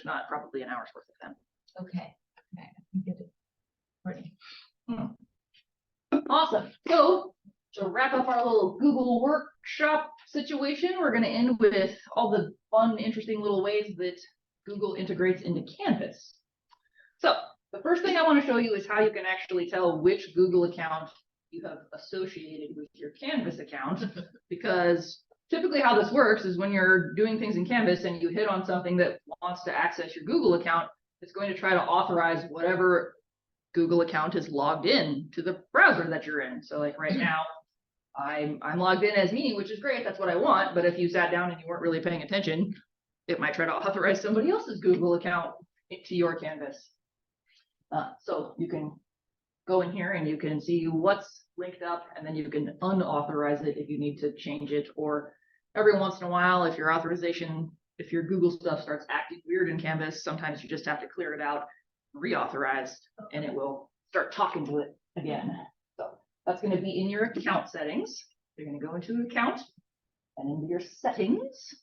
not probably an hour's worth of them. Okay. Okay. I get it. Ready. Awesome. So to wrap up our little Google workshop situation, we're going to end with all the fun, interesting little ways that Google integrates into Canvas. So the first thing I want to show you is how you can actually tell which Google account you have associated with your Canvas account, because typically how this works is when you're doing things in Canvas and you hit on something that wants to access your Google account, it's going to try to authorize whatever Google account is logged in to the browser that you're in. So like right now, I'm logged in as me, which is great. That's what I want. But if you sat down and you weren't really paying attention, it might try to authorize somebody else's Google account into your Canvas. So you can go in here and you can see what's linked up, and then you can unauthorize it if you need to change it. Or every once in a while, if your authorization, if your Google stuff starts acting weird in Canvas, sometimes you just have to clear it out, reauthorize, and it will start talking to it again. So that's going to be in your account settings. You're going to go into account and into your settings.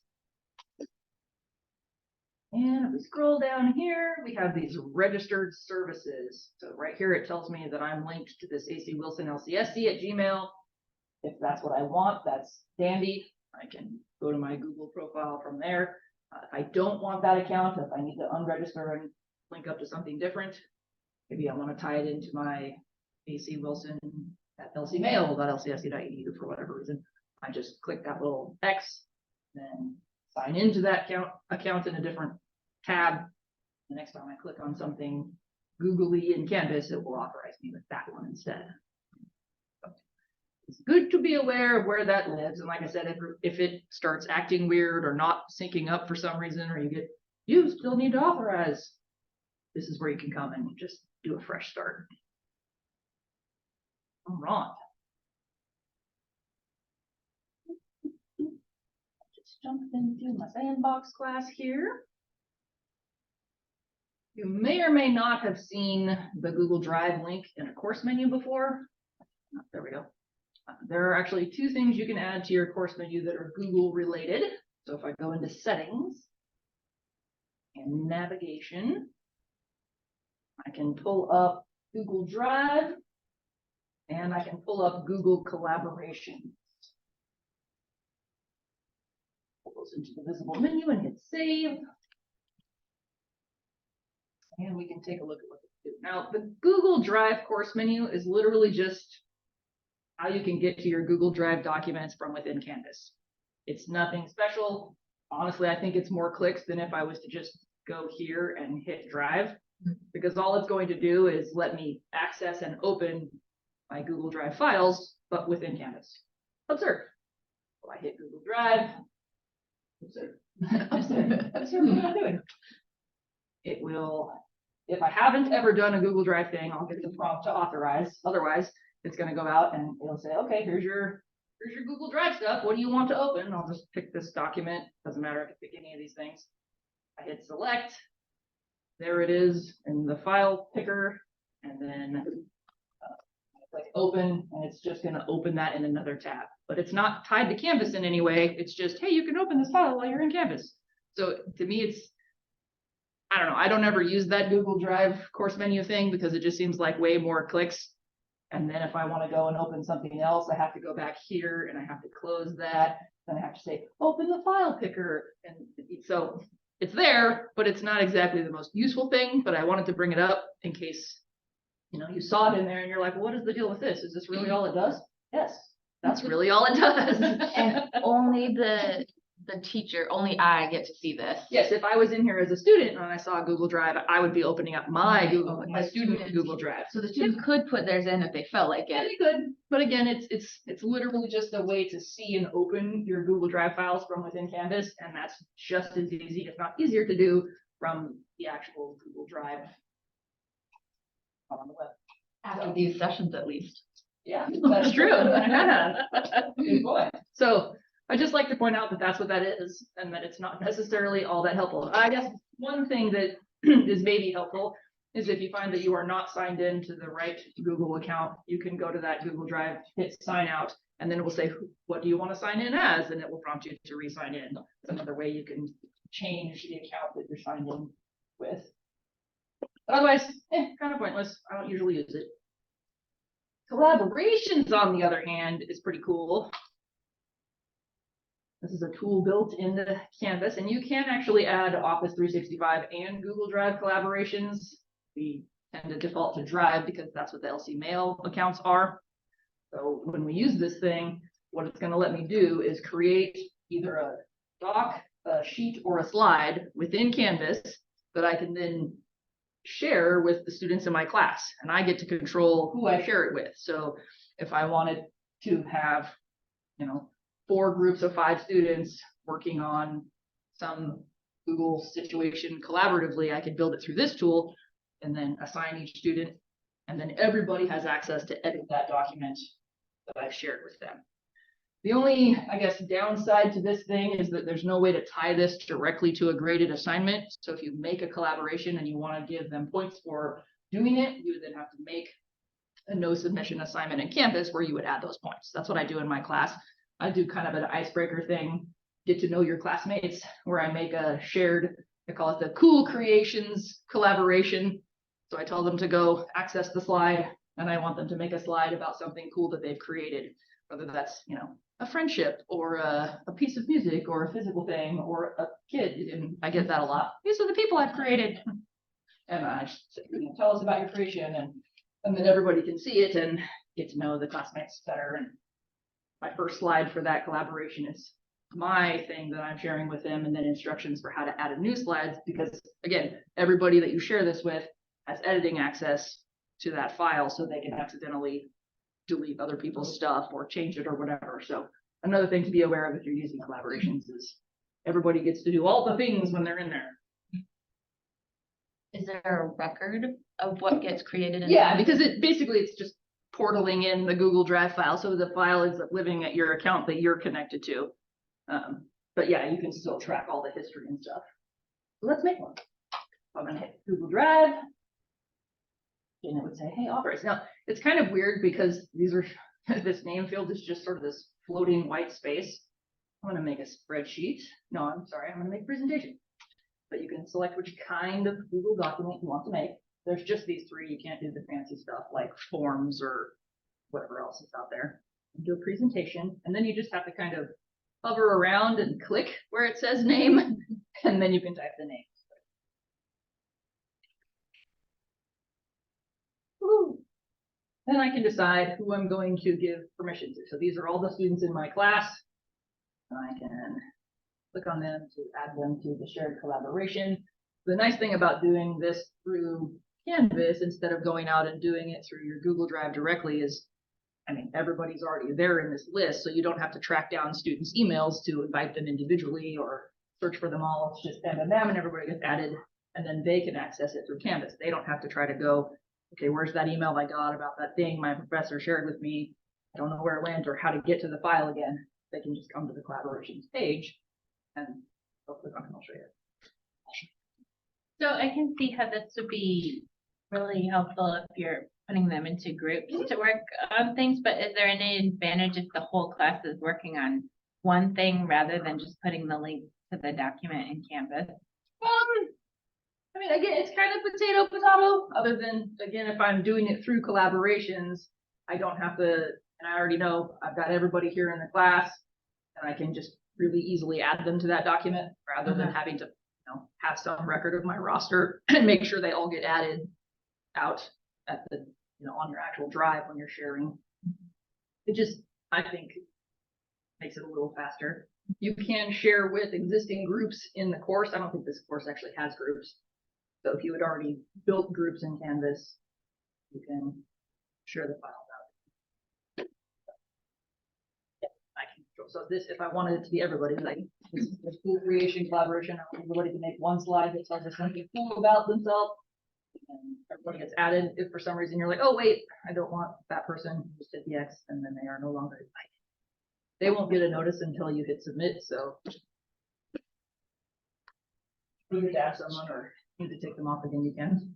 And if we scroll down here, we have these registered services. So right here, it tells me that I'm linked to this AC Wilson LCSC at Gmail. If that's what I want, that's dandy. I can go to my Google profile from there. If I don't want that account, if I need to unregister and link up to something different, maybe I want to tie it into my AC Wilson at lcmail.lcsc.edu for whatever reason. I just click that little X, then sign into that account in a different tab. The next time I click on something googly in Canvas, it will authorize me with that one instead. So it's good to be aware of where that lives. And like I said, if it starts acting weird or not syncing up for some reason, or you still need to authorize, this is where you can come and just do a fresh start. All right. Just jump into my sandbox class here. You may or may not have seen the Google Drive link in a course menu before. There we go. There are actually two things you can add to your course menu that are Google related. So if I go into settings and navigation, I can pull up Google Drive and I can pull up Google Collaboration. Pull those into the visible menu and hit save. And we can take a look at what they do. Now, the Google Drive course menu is literally just how you can get to your Google Drive documents from within Canvas. It's nothing special. Honestly, I think it's more clicks than if I was to just go here and hit Drive, because all it's going to do is let me access and open my Google Drive files, but within Canvas. Observe. So I hit Google Drive. Observe. Observe what I'm doing. It will, if I haven't ever done a Google Drive thing, I'll get the prompt to authorize. Otherwise, it's going to go out and it'll say, okay, here's your Google Drive stuff. What do you want to open? I'll just pick this document. Doesn't matter if I pick any of these things. I hit select. There it is in the file picker, and then click open, and it's just going to open that in another tab. But it's not tied to Canvas in any way. It's just, hey, you can open this file while you're in Canvas. So to me, it's, I don't know. I don't ever use that Google Drive course menu thing because it just seems like way more clicks. And then if I want to go and open something else, I have to go back here and I have to close that. Then I have to say, open the file picker. And so it's there, but it's not exactly the most useful thing. But I wanted to bring it up in case, you saw it in there and you're like, well, what is the deal with this? Is this really all it does? Yes, that's really all it does. And only the teacher, only I get to see this. Yes, if I was in here as a student and I saw Google Drive, I would be opening up my student Google Drive. So the student could put theirs in if they felt like it. Yeah, they could, but again, it's literally just a way to see and open your Google Drive files from within Canvas, and that's just as easy, if not easier, to do from the actual Google Drive on the web. After these sessions, at least. Yeah, that's true. Good point. So I just like to point out that that's what that is, and that it's not necessarily all that helpful. I guess one thing that is maybe helpful is if you find that you are not signed in to the right Google account, you can go to that Google Drive, hit sign out, and then it will say, what do you want to sign in as? And it will prompt you to re-sign in. It's another way you can change the account that you're signed in with. But otherwise, kind of pointless. I don't usually use it. Collaborations, on the other hand, is pretty cool. This is a tool built into Canvas, and you can actually add Office 365 and Google Drive collaborations. We tend to default to Drive because that's what the LC Mail accounts are. So when we use this thing, what it's going to let me do is create either a doc, a sheet, or a slide within Canvas that I can then share with the students in my class, and I get to control who I share it with. So if I wanted to have, 4 groups of 5 students working on some Google situation collaboratively, I could build it through this tool and then assign each student, and then everybody has access to edit that document that I've shared with them. The only, I guess, downside to this thing is that there's no way to tie this directly to a graded assignment. So if you make a collaboration and you want to give them points for doing it, you would then have to make a no submission assignment in Canvas where you would add those points. That's what I do in my class. I do kind of an icebreaker thing, get to know your classmates, where I make a shared, I call it the Cool Creations collaboration. So I tell them to go access the slide, and I want them to make a slide about something cool that they've created, whether that's, a friendship or a piece of music or a physical thing or a kid. And I get that a lot. These are the people I've created. And I just say, tell us about your creation, and then everybody can see it and get to know the classmates better. And my first slide for that collaboration is my thing that I'm sharing with them, and then instructions for how to add a new slides, because again, everybody that you share this with has editing access to that file, so they can accidentally delete other people's stuff or change it or whatever. So another thing to be aware of if you're using collaborations is everybody gets to do all the things when they're in there. Is there a record of what gets created? Yeah, because it's just portaling in the Google Drive file, so the file is living at your account that you're connected to. But yeah, you can still track all the history and stuff. So let's make one. I'm gonna hit Google Drive, and it would say, hey, Office. Now, it's kind of weird because this name field is just sort of this floating white space. I'm going to make a spreadsheet. No, I'm sorry, I'm going to make a presentation. But you can select which kind of Google document you want to make. There's just these 3. You can't do the fancy stuff like forms or whatever else is out there. Do a presentation, and then you just have to kind of hover around and click where it says name, and then you can type the name. Then I can decide who I'm going to give permission to. So these are all the students in my class. I can click on them to add them to the shared collaboration. The nice thing about doing this through Canvas instead of going out and doing it through your Google Drive directly is, everybody's already there in this list, so you don't have to track down students' emails to invite them individually or search for them all. It's just them and everybody gets added, and then they can access it through Canvas. They don't have to try to go, okay, where's that email I got about that thing my professor shared with me? I don't know where it went or how to get to the file again. They can just come to the collaborations page and I'll click on it and I'll show you. So I can see how this would be really helpful if you're putting them into groups to work on things, but is there any advantage if the whole class is working on one thing rather than just putting the link to the document in Canvas? Again, it's kind of potato, other than, again, if I'm doing it through collaborations, I don't have to, and I already know I've got everybody here in the class, and I can just really easily add them to that document rather than having to, have some record of my roster and make sure they all get added out at the, on your actual drive when you're sharing. It just, I think, makes it a little faster. You can share with existing groups in the course. I don't think this course actually has groups. So if you had already built groups in Canvas, you can share the files out. Yeah, I can control. So this, if I wanted it to be everybody, like this is cool creation collaboration, I want everybody to make one slide that tells us something cool about themselves. And everybody gets added. If for some reason you're like, oh wait, I don't want that person, just hit the X, and then they are no longer invited. They won't get a notice until you hit submit. So you could add someone or need to take them off again, you can.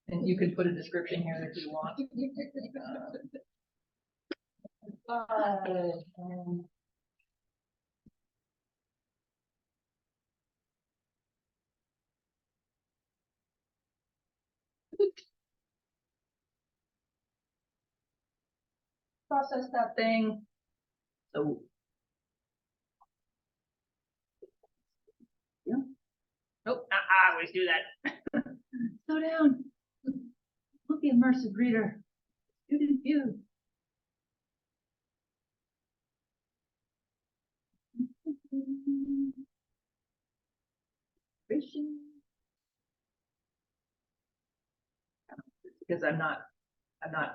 And you can put a description here if you want. Process that thing. So. Yeah. Nope, I always do that. Slow down. Look the immersive reader. Student view. Because I'm not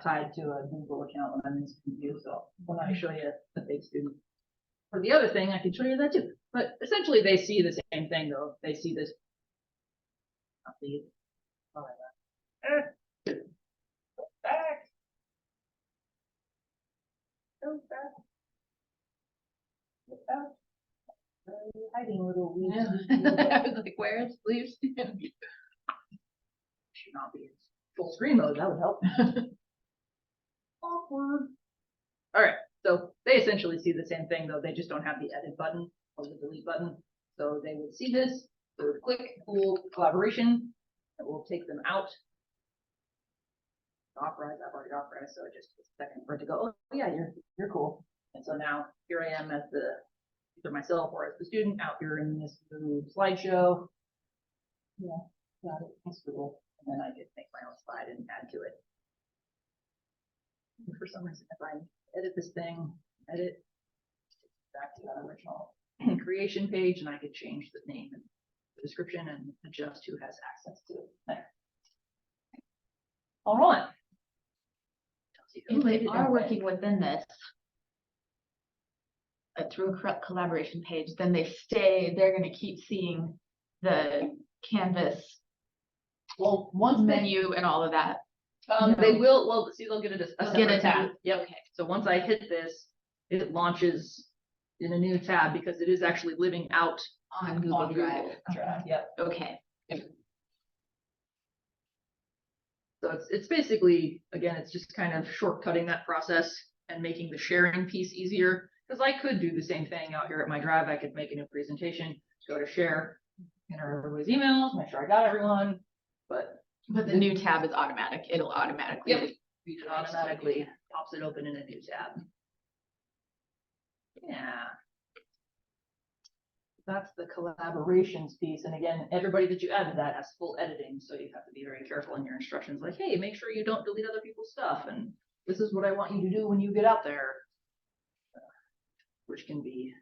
tied to a Google account when I'm in Student View, so when I show you the big student. For the other thing, I can show you that too, but essentially they see the same thing though, they see this. Not the. All right. Go back. Go back. Go back. Where are you hiding, little weed? I was like, where is Leaves? Should not be in full screen mode, that would help. Awkward. All right, so they essentially see the same thing, though they just don't have the edit button or the delete button. So they would see this, they would click Google Collaboration, it will take them out. Authorize, I've already authorized, so it just takes a second for it to go, oh yeah, you're cool. And so now here I am as the, either myself or as the student out here in this new slideshow. Yeah, got it, that's cool. And then I could make my own slide and add to it. And for some reason, if I edit this thing, edit back to that original creation page, and I could change the name and the description and adjust who has access to it. There. All right. If they are working within this, through a collaboration page, then they're gonna keep seeing the Canvas Well, once menu and all of that. they will, well, see, they'll get a They'll separate get a tab. new- Yep. Okay. So once I hit this, it launches in a new tab because it is actually living out On Google on Drive. Google Drive. Yep. Okay. So it's basically, again, it's just kind of shortcutting that process and making the sharing piece easier. Because I could do the same thing out here at my Drive. I could make a new presentation, go to share, enter everybody's emails, make sure I got everyone. But the new tab is automatic. It'll automatically. Yep. it automatically pops it open in a new tab. Yeah. That's the collaborations piece. And again, everybody that you add to that has full editing. So you have to be very careful in your instructions. Like, hey, make sure you don't delete other people's stuff. And this is what I want you to do when you get out there. Which can be,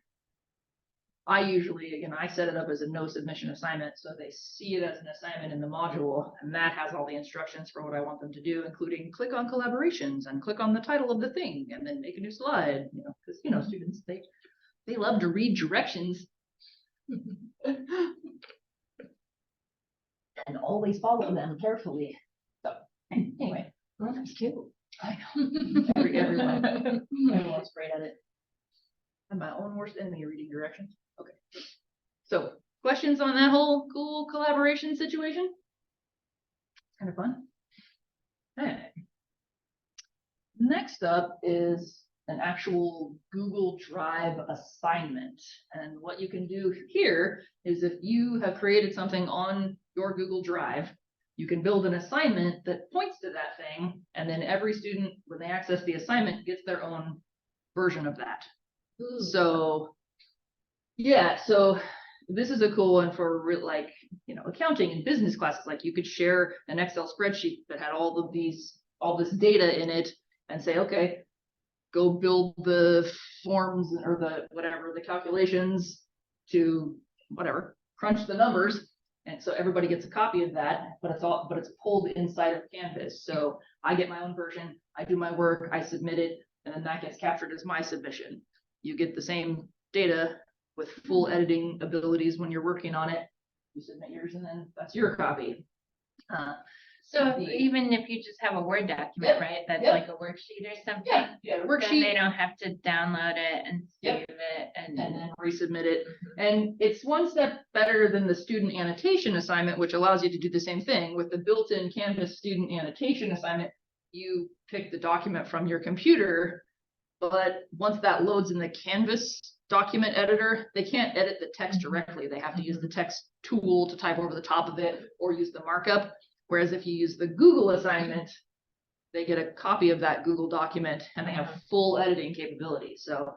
I usually, again, I set it up as a no submission assignment. So they see it as an assignment in the module. And that has all the instructions for what I want them to do, including click on collaborations and click on the title of the thing and then make a new slide. You know, because, you know, students, they love to read directions. And always follow them carefully. So anyway, Well, that's cute. I know. Everyone's great at it. I'm my own worst enemy reading directions. Okay. So questions on that whole cool collaboration situation? Kind of fun. Okay. Next up is an actual Google Drive assignment. And what you can do here is if you have created something on your Google Drive, you can build an assignment that points to that thing. And then every student, when they access the assignment, gets their own version of that. Ooh. So, yeah, so this is a cool one for like, you know, accounting and business classes. Like you could share an Excel spreadsheet that had all this data in it and say, okay, go build the forms or the whatever, the calculations to whatever, crunch the numbers. And so everybody gets a copy of that, but it's pulled inside of Canvas. So I get my own version, I do my work, I submit it, and then that gets captured as my submission. You get the same data with full editing abilities when you're working on it. You submit yours and then that's your copy. So even if you just have a Word document, Yep, right, that's yep. like a worksheet or something? Yeah, Then worksheet. they don't have to download it and Yep. save it And then resubmit it. And it's one step better than the student annotation assignment, which allows you to do the same thing. With the built-in Canvas student annotation assignment, you pick the document from your computer, but once that loads in the Canvas document editor, they can't edit the text directly. They have to use the text tool to type over the top of it or use the markup. Whereas if you use the Google assignment, they get a copy of that Google document and they have full editing capability. So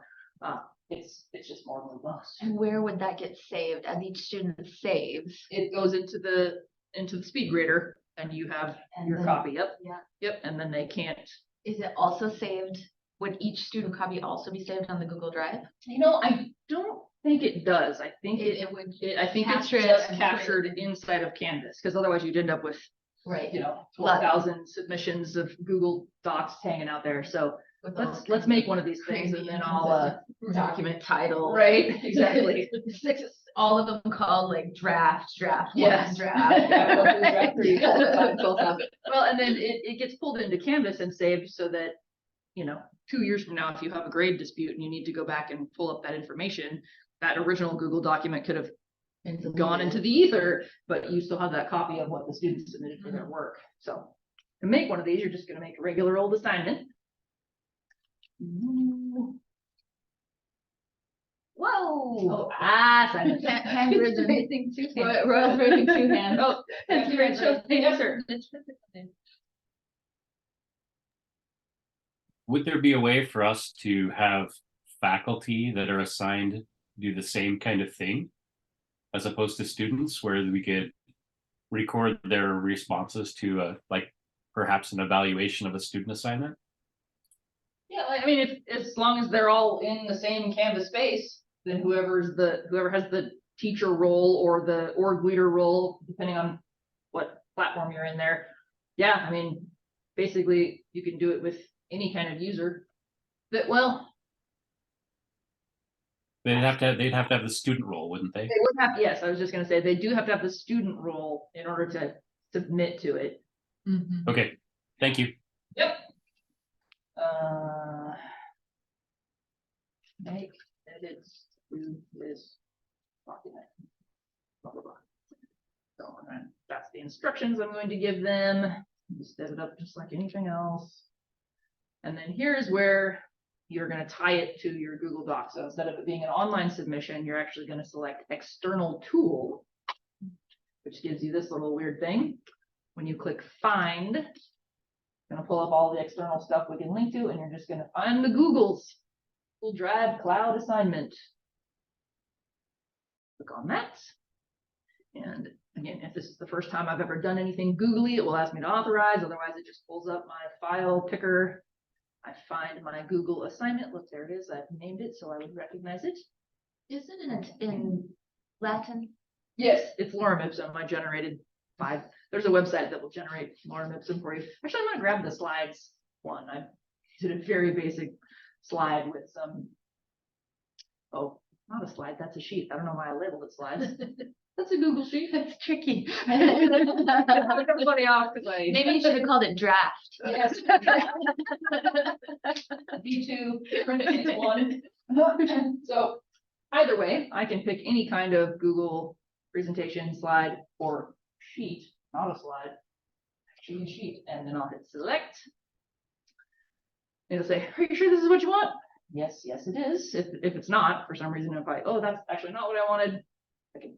it's just more robust. And where would that get saved as each student saves? It goes into the speed grader and you have And your then- copy. Yep. Yeah. Yep. And then they can't. Is it also saved? Would each student copy also be saved on the Google Drive? I don't think it does. I think It would. I think it's capture it just and put it captured in- inside of Canvas, because otherwise you'd end up with, Right. 12,000 submissions of Google Docs hanging out there. So With all let's kinds make of one of these things and crazy then I'll, inconsistent document title. right, exactly. All of them called like draft, draft, Yes. one, draft. Draft 3, 4, 5, 12,000. Well, and then it gets pulled into Canvas and saved so that, 2 years from now, if you have a grade dispute and you need to go back and pull up that information, that original Google document could have gone into the ether, but you still have that copy of what the students submitted for their work. So to make one of these, you're just gonna make a regular old assignment. Whoa, assignment. Handwritten. Raising two hands. Royal raising two hands. Oh, thank you, Rachel. Yes, sir. Would there be a way for us to have faculty that are assigned do the same kind of thing as opposed to students, where we could record their responses to like perhaps an evaluation of a student assignment? Yeah, I mean, if, as long as they're all in the same Canvas space, then whoever has the teacher role or the org leader role, depending on what platform you're in there. Yeah, I mean, basically you can do it with any kind of user that, well, They'd have to have the student role, wouldn't they? they would have, yes, I was just gonna say, they do have to have the student role in order to submit to it. Mhm. Okay, thank you. Yep. Make edits to this document. Blah, blah, blah. So that's the instructions I'm going to give them. Just set it up just like anything else. And then here's where you're going to tie it to your Google Docs. So instead of it being an online submission, you're actually going to select external tool, which gives you this little weird thing. When you click find, it's going to pull up all the external stuff we can link to, and you're just going to find the Google Drive cloud assignment. Click on that. And again, if this is the first time I've ever done anything googly, it will ask me to authorize. Otherwise, it just pulls up my file picker. I find my Google assignment. Look, there it is. I've named it so I would recognize it. Is it in Latin? Yes, it's Lorem Ipsum. I generated 5. There's a website that will generate Lorem Ipsum for you. Actually, I'm going to grab the slides one. I did a very basic slide with some, oh, not a slide, that's a sheet. I don't know why I labeled it slides. That's a Google sheet. That's tricky. Took everybody off because I. Maybe you should have called it draft. Yes. V2, turn it into 1. So either way, I can pick any kind of Google presentation, slide, or sheet, not a slide, actually a sheet, and then I'll hit select. It'll say, are you sure this is what you want? Yes, yes, it is. If it's not, for some reason, oh, that's actually not what I wanted, I can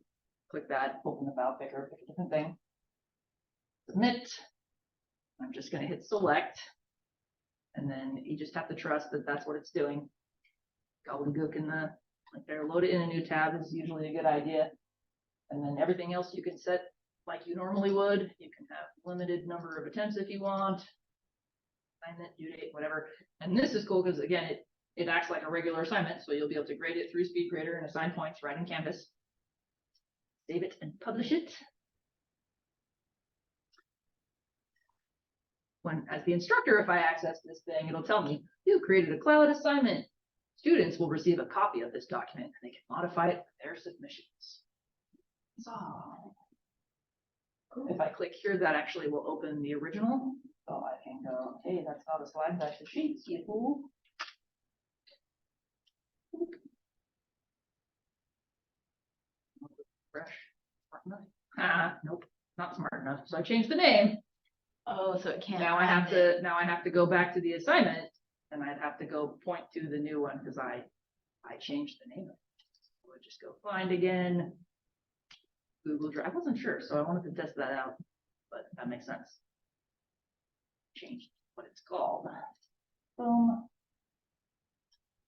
click that, open the file picker, pick a different thing. Submit. I'm just going to hit select. And then you just have to trust that that's what it's doing. Gobbledygook in the, like there, load it in a new tab is usually a good idea. And then everything else you can set like you normally would. You can have limited number of attempts if you want. Assignment, due date, whatever. And this is cool because again, it acts like a regular assignment. So you'll be able to grade it through SpeedGrader and assign points right in Canvas. Save it and publish it. When, as the instructor, if I access this thing, it'll tell me, you created a cloud assignment. Students will receive a copy of this document and they can modify it for their submissions. So, if I click here, that actually will open the original. So I can go, hey, that's not a slide, that's a sheet, you fool. Fresh, smart enough. Ah, nope, not smart enough. So I changed the name. Oh, so it can't. Now I have to go back to the assignment and I'd have to go point to the new one because I changed the name of it. So I just go find again. Google Drive. I wasn't sure, so I wanted to test that out. but that makes sense. Change what it's called. Boom.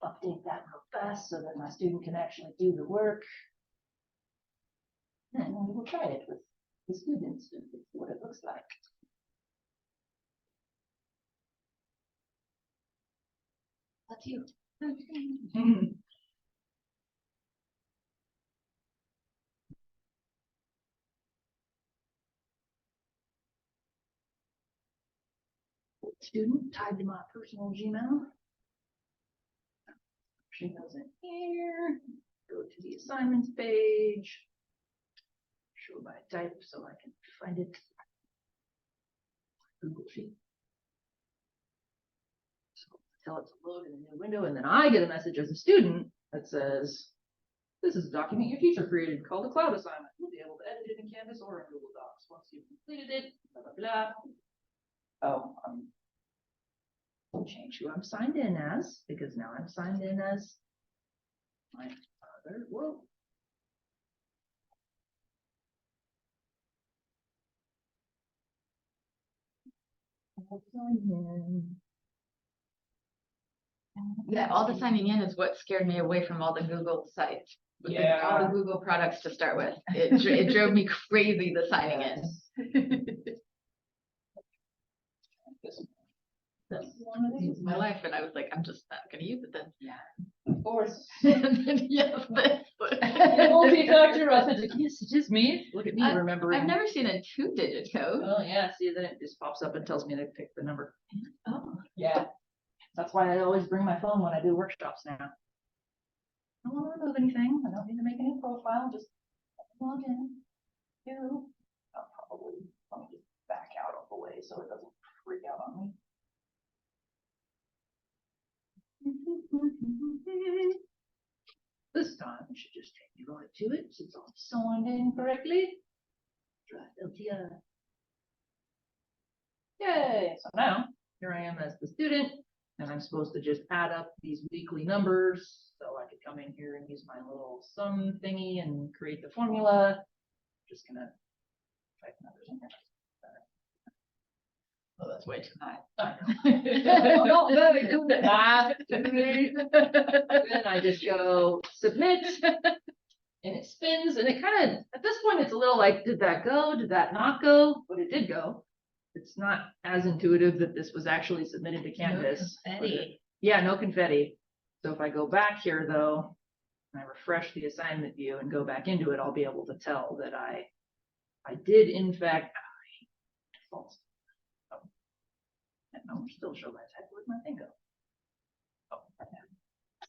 Update that real fast so that my student can actually do the work. And we will try it with the students and see what it looks like. That's you. Student tied to my personal Gmail. She goes in here, go to the assignments page. Show by type so I can find it. Google Sheet. So tell it to load in a new window, and then I get a message as a student that says, this is a document your teacher created called a cloud assignment. You'll be able to edit it in Canvas or in Google Docs once you've completed it, blah, blah, blah. Oh, I'll change who I'm signed in as, because now I'm signed in as my other, whoa. I'll sign in. Yeah, all the signing in is what scared me away from all the Google sites. All Yeah. the Google products to start with. It drove me crazy, the signing in. That's one of It these. was my life, and I was like, I'm just not gonna use it then. Of course. And then, yes, this. Multi-factor authentication. Yes, it is me. Look at me remembering. I've never seen a 2-digit code. Oh, yeah, see, then it just pops up and tells me to pick the number. Oh. Yeah. That's why I always bring my phone when I do workshops now. I don't want to remove anything. I don't need to make a new profile, just log in. I'll probably, let me just back out of the way so it doesn't freak out on me. This time it should just take me right to it since I'm signed in correctly. Drive LTI. Yay! So now here I am as the student, and I'm supposed to just add up these weekly numbers. So I could come in here and use my little sum thingy and create the formula. Just gonna type numbers in here. Oh, that's way too high. I'm not very good at math. Then I just go submit, and it spins, and it kind of, at this point, it's a little like, did that go? Did that not go? But it did go. It's not as intuitive that this was actually submitted to Canvas. Confetti. Yeah, no confetti. So if I go back here though, and I refresh the assignment view and go back into it, I'll be able to tell that I did in fact, false. Oh. And I'm still show my type with my finger. Oh, right now.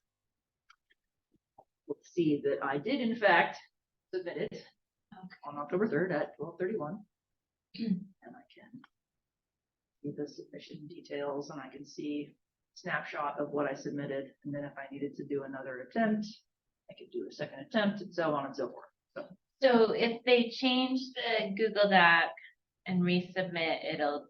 Let's see that I did in fact submit it on October 3rd at 12:31. And I can see the submission details, and I can see snapshot of what I submitted. And then if I needed to do another attempt, I could do a second attempt, and so on and so forth. So if they change the Google Doc and resubmit, it'll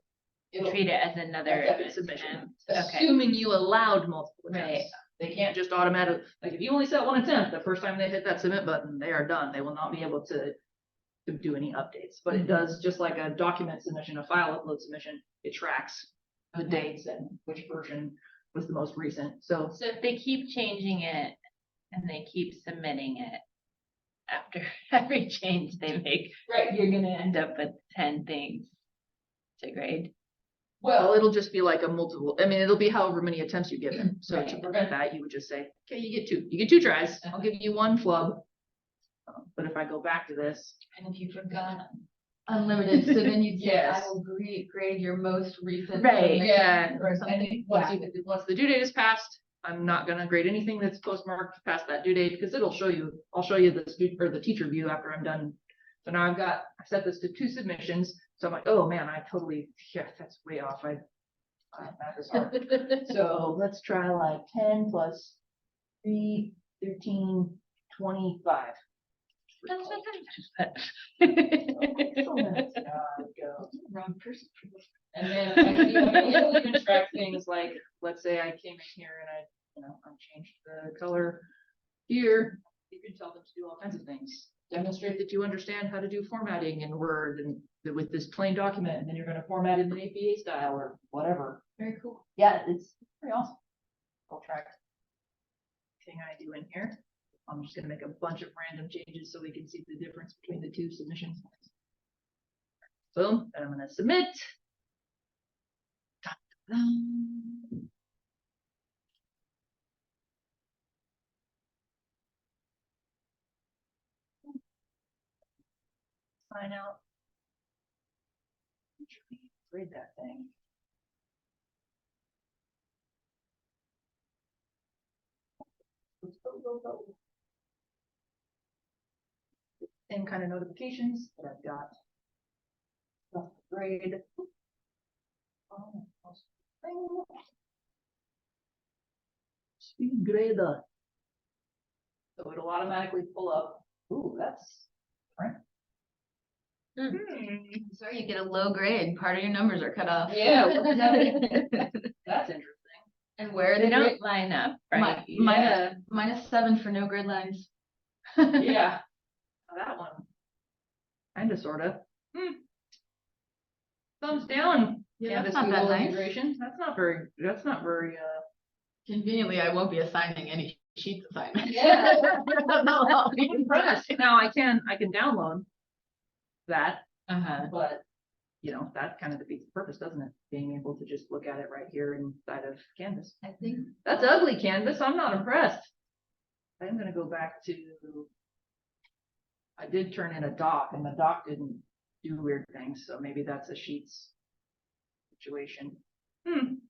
treat it as another Second submission, attempt. Okay, assuming you allowed multiple attempts. right. They can't just automatically, like if you only set one attempt, the first time they hit that submit button, they are done. They will not be able to do any updates, but it does, just like a document submission, a file upload submission, it tracks the dates and which version was the most recent. So So if they keep changing it and they keep submitting it, after every change they make, right, you're gonna end up with 10 things to grade. well, it'll just be like a multiple, I mean, it'll be however many attempts you give them. So to Right. prevent that, you would just say, okay, you get two tries. I'll give you one flub. But if I go back to this, And if you forgot unlimited, so then you'd say, Yes. I will grade your most recent. Right, submission," yeah. Or something. once the due date is passed, I'm not gonna grade anything that's postmarked past that due date, because I'll show you the student or the teacher view after I'm done. So now I set this to 2 submissions, so I'm like, oh man, yeah, that's way off, math is hard. So let's try like 10 plus 3, 13, 25. That's what Excellent. Go. Wrong person. And then it'll even track things like, let's say I came in here and I changed the color here. You can tell them to do all kinds of things. demonstrate that you understand how to do formatting in Word and with this plain document, and then you're gonna format it in APA style or whatever. Very cool. Yeah, it's pretty awesome. I'll track thing I do in here. I'm just gonna make a bunch of random changes so we can see the difference between the two submissions. Boom, and I'm gonna submit. Dun-dun-dun. Sign out. Grade that thing. Let's go. Same kind of notifications that I've got. Stuff to grade. Speed grader. So it'll automatically pull up. Ooh, that's right. Sorry, you get a low grade, part of your numbers are cut off. Yeah, that's interesting. And where are They they? don't line up, right? Yeah. -7 for no grid lines. Yeah. That one. Kinda, sorta. Thumbs down. Yeah, Canvas that's not that Google nice. integration. That's not very, Conveniently, I won't be assigning any sheets assignments. Yeah. No. impressed. Now I can download that, Uh-huh. but you know, that kind of defeats the purpose, doesn't it? Being able to just look at it right here inside of Canvas. I think. That's ugly, Canvas. I'm not impressed. I'm gonna go back to. I did turn in a doc and the doc didn't do weird things, so maybe that's a Sheets situation. Good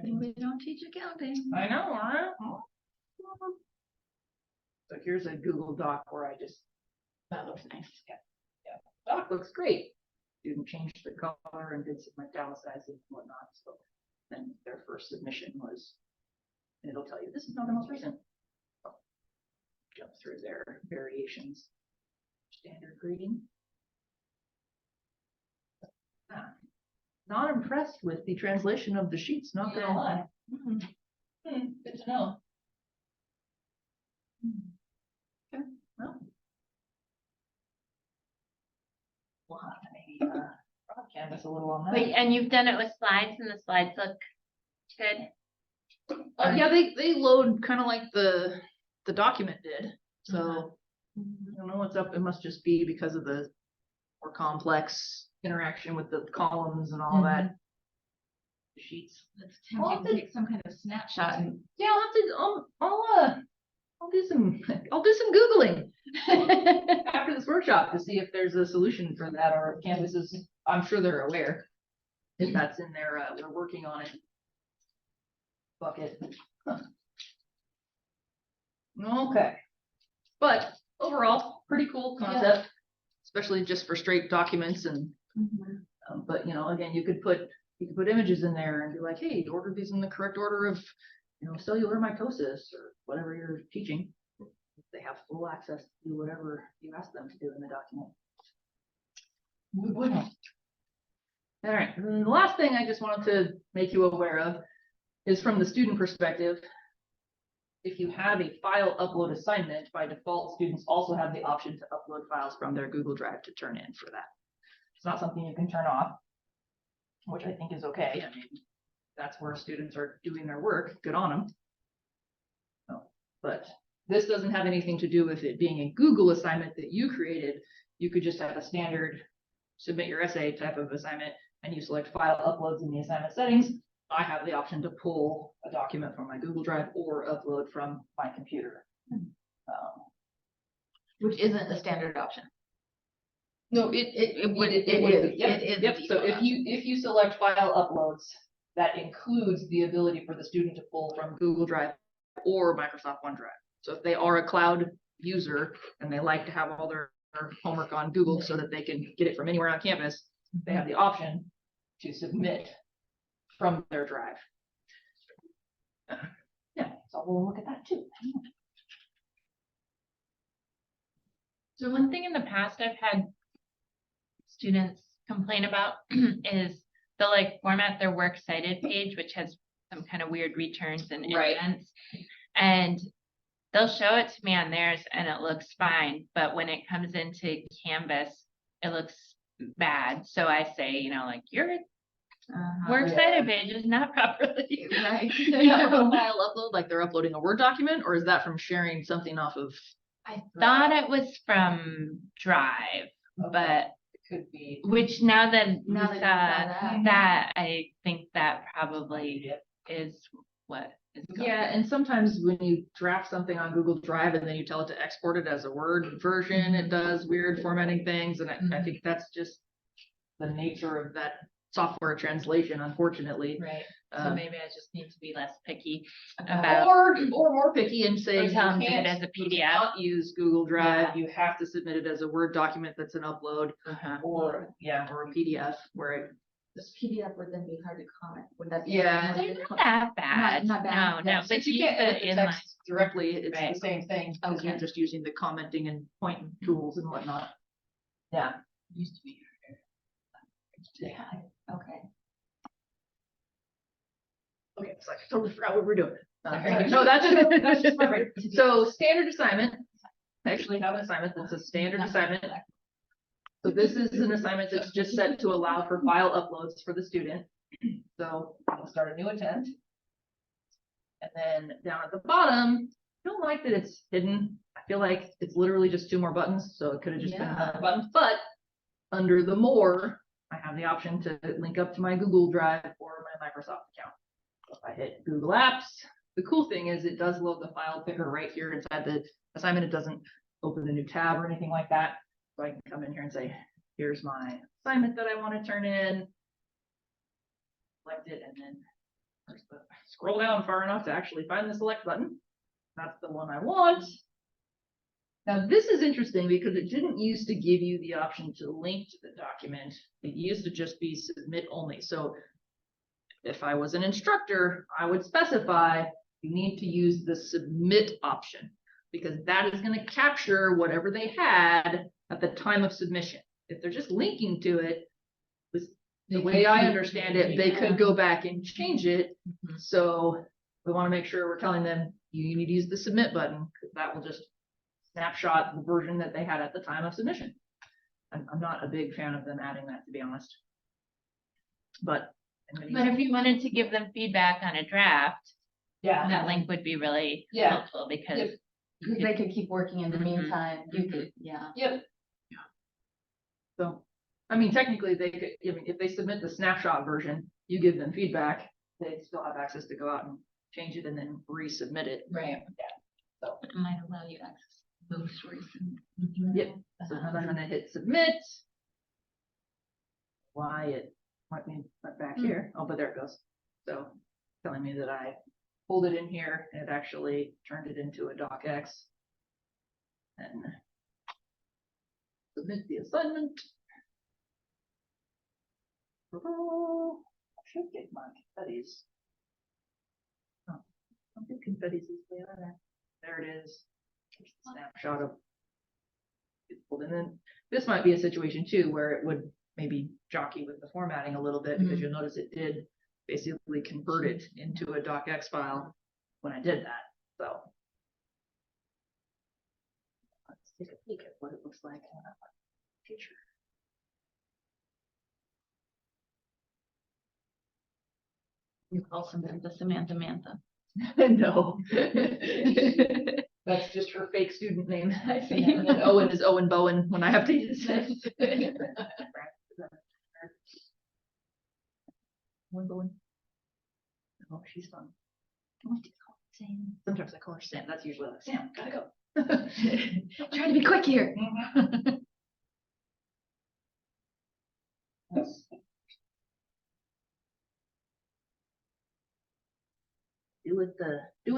thing we don't teach accounting. I know, right? So here's a Google Doc where I just, That looks nice. doc looks great. Student changed the color and did some italicizing and whatnot, so then their first submission was, and it'll tell you, this is not the most recent. Jump through their variations. Standard grading. Not impressed with the translation of the sheets, not gonna lie. Good to know. Okay, well. We'll have to maybe, prod canvas a little on that. Wait, and you've done it with slides and the slides look good? Yeah, they load kind of like the document did, so I don't know what's up. It must just be because of the more complex interaction with the columns and all that. Sheets. Let's attempt to take some kind of snapshot and. Yeah, I'll have to, I'll do some Googling after this workshop to see if there's a solution for that, or if Canvas is, I'm sure they're aware if that's in their, they're working on it. Bucket. Huh. Okay. But overall, pretty cool concept, especially just for straight documents and, but you know, again, you could put images in there and be like, hey, order these in the correct order of, you know, cellular mitosis or whatever you're teaching. They have full access to do whatever you ask them to do in the document. All right, and then the last thing I just wanted to make you aware of is from the student perspective. If you have a file upload assignment, by default, students also have the option to upload files from their Google Drive to turn in for that. It's not something you can turn off, which I think is okay. I mean, that's where students are doing their work. Good on them. No, but this doesn't have anything to do with it being a Google assignment that you created. You could just have a standard submit your essay type of assignment, and you select file uploads in the assignment settings. I have the option to pull a document from my Google Drive or upload from my computer. Which isn't a standard option. No, it would. Yep. So if you select file uploads, that includes the ability for the student to pull from Google Drive or Microsoft OneDrive. So if they are a cloud user and they like to have all their homework on Google so that they can get it from anywhere on campus, they have the option to submit from their drive. Yeah, so we'll look at that too. So one thing in the past I've had students complain about is they'll like format their works cited page, which has some kind of weird returns and Right. indents. And they'll show it to me on theirs and it looks fine, but when it comes into Canvas, it looks bad. So I say, you know, like your works cited page is not properly. Right. Is that from a file upload, like they're uploading a Word document, or is that from sharing something off of? I thought it was from Drive, but It could be. which now that Now you that saw you saw that, I think that probably is what is going Yeah, and sometimes when you draft something on Google Drive and then you tell it to export it as a Word version, it does weird formatting things, and I think that's just the nature of that software translation, unfortunately. Right. So Um, maybe I just need to be less picky about. Or more picky and say Or you tell 'em do it can't as a you PDF. cannot use Google Drive, Yeah. you have to submit it as a Word document that's an upload, Uh-huh. or a PDF where it. This PDF would then be hard to comment. Would that be? Yeah. They're not that bad. not bad. No, Yeah, but since you you can't edit put the in like, text directly, it's Right. the same thing, because you're Okay. just using the commenting and pointing tools and whatnot. Yeah. used to be. Yeah, okay. Okay, so I totally forgot what we're doing. Sorry. No, that's just my brain. So standard assignment, I actually have an assignment that's a standard assignment. So this is an assignment that's just set to allow for file uploads for the student. So I'll start a new intent. And then down at the bottom, I don't like that it's hidden. I feel like it's literally just 2 more buttons, so it could have just been another button, but under the more, I have the option to link up to my Google Drive or my Microsoft account. So if I hit Google Apps, the cool thing is it does load the file picker right here inside the assignment. It doesn't open a new tab or anything like that. So I can come in here and say, here's my assignment that I want to turn in. Select it, and then scroll down far enough to actually find the select button. That's the one I want. Now, this is interesting because it didn't used to give you the option to link to the document. It used to just be submit only. So if I was an instructor, I would specify you need to use the submit option, because that is going to capture whatever they had at the time of submission. If they're just linking to it, the way I understand it, they could go back and change it. Mhm. So we want to make sure we're telling them you need to use the submit button, because that will just snapshot the version that they had at the time of submission. I'm not a big fan of them adding that, to be honest. But But if you wanted to give them feedback on a draft, yeah, that link would be really Yeah. helpful because Yep. Because they could keep working in the Mhm. meantime. You could, yeah. Yep. So, I mean, technically, they could, I mean, if they submit the snapshot version, you give them feedback, they still have access to go out and change it and then resubmit it. right. So, It might allow you access to those recent. yep. So now I'm gonna hit submit. Why it went me right back here? Oh, but there it goes. So telling me that I pulled it in here and it actually turned it into a docx. And submit the assignment. Oh, I should get my confettis. Oh, I don't think confettis is there. There it is. There's the snapshot of it pulled in. And then this might be a situation too where it would maybe jockey with the formatting a little bit, because you'll notice it did basically convert it into a docx file when I did that. So let's take a peek at what it looks like in our future. You call Samantha Mantha. No. That's just her fake student name. I see. And then Owen is Owen Bowen when I have to use it. Owen Bowen. Oh, she's fun. What do you call it, Sam? Sometimes I call her Sam. That's usually like, Sam, gotta go. Trying to be quick here. Yes. Do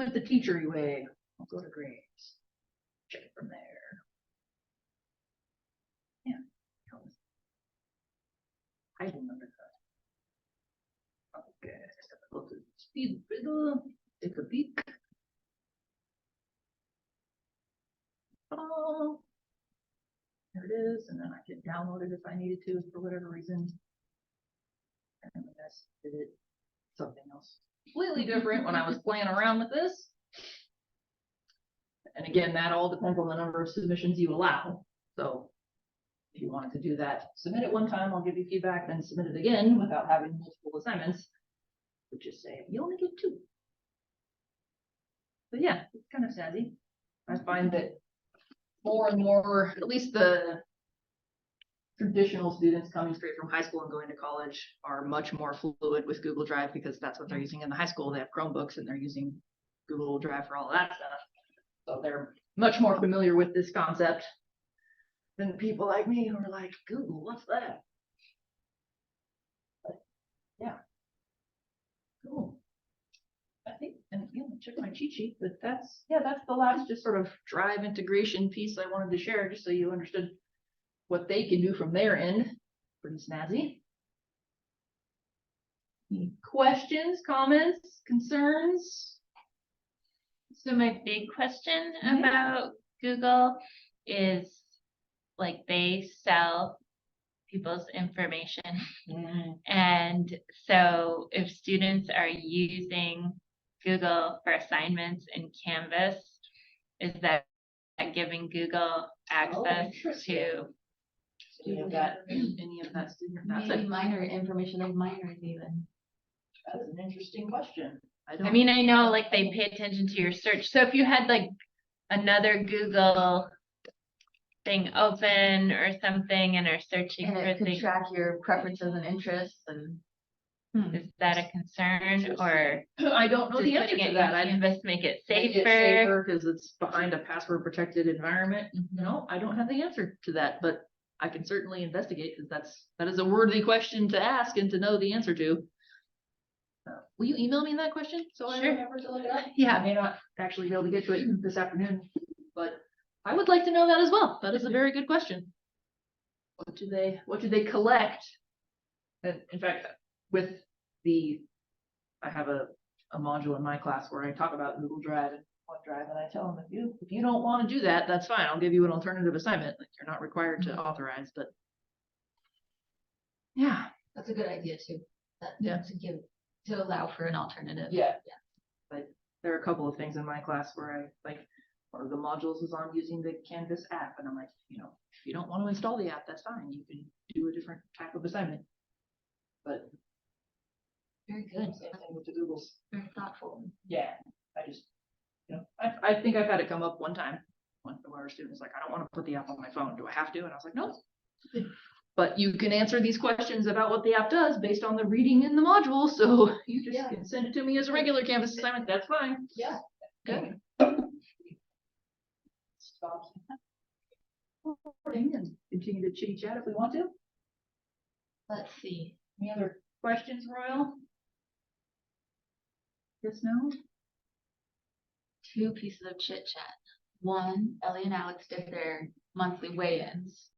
it the teachery way. I'll go to grades. Check it from there. Yeah. I remember that. Okay, go to speed riddle, take a peek. Oh, there it is, and then I can download it if I needed to for whatever reason. And I guess did it something else completely different when I was playing around with this. And again, that all depends on the number of submissions you allow. So if you wanted to do that, submit it one time, I'll give you feedback, then submit it again without having multiple assignments. Which is say, you only get 2. But yeah, it's kind of snazzy. I find that more and more, at least the traditional students coming straight from high school and going to college are much more fluid with Google Drive because that's what they're using in the high school. They have Chromebooks and they're using Google Drive for all of that stuff. So they're much more familiar with this concept than people like me who are like, Google, what's that? But, yeah. Cool. I think, and yeah, check my cheat sheet, but that's the last just sort of Drive integration piece I wanted to share, just so you understood what they can do from their end. Pretty snazzy. Any questions, comments, concerns? So my big question Mhm. about Google is like they sell people's information. And so if students are using Google for assignments in Canvas, is that giving Google access interesting. to? Any of that student? Maybe minor information of minors even. That's an interesting question. I mean, I know like they pay attention to your search. So if you had like another Google thing open or something and are searching And for it could things, track your preferences and interests and. is that a concern or I don't know does the answer putting it to in that. I Canvas make it make it safer? because it's behind a password protected environment. No, I don't have the answer to that, but I can certainly investigate because that is a worthy question to ask and to know the answer to. Will you email me that question so I Sure. remember to look it up? Yeah, I may not actually be able to get to it this afternoon, but I would like to know that as well. That is a very good question. What do they collect? And in fact, with I have a module in my class where I talk about Google Drive and OneDrive, and I tell them if you don't want to do that, that's fine. I'll give you an alternative assignment. Like you're not required to authorize, but yeah. That's a good idea too. Yeah. To allow for an alternative. Yeah. But there are a couple of things in my class where I like, one of the modules is on using the Canvas app, and I'm like, if you don't want to install the app, that's fine. You can do a different type of assignment. But Very good. same thing with the Googles. Very thoughtful. Yeah, I just, I think I've had it come up one time when our student was like, I don't want to put the app on my phone. Do I have to? And I was like, no. But you can answer these questions about what the app does based on the reading in the module. So you just Yeah. can send it to me as a regular Canvas assignment. That's fine. Yeah. Good. And continue to chitty chat if we want to. Let's see. Any other questions, Royal? Yes, no? 2 pieces of chit chat. One, Ellie and Alex did their monthly weigh-ins.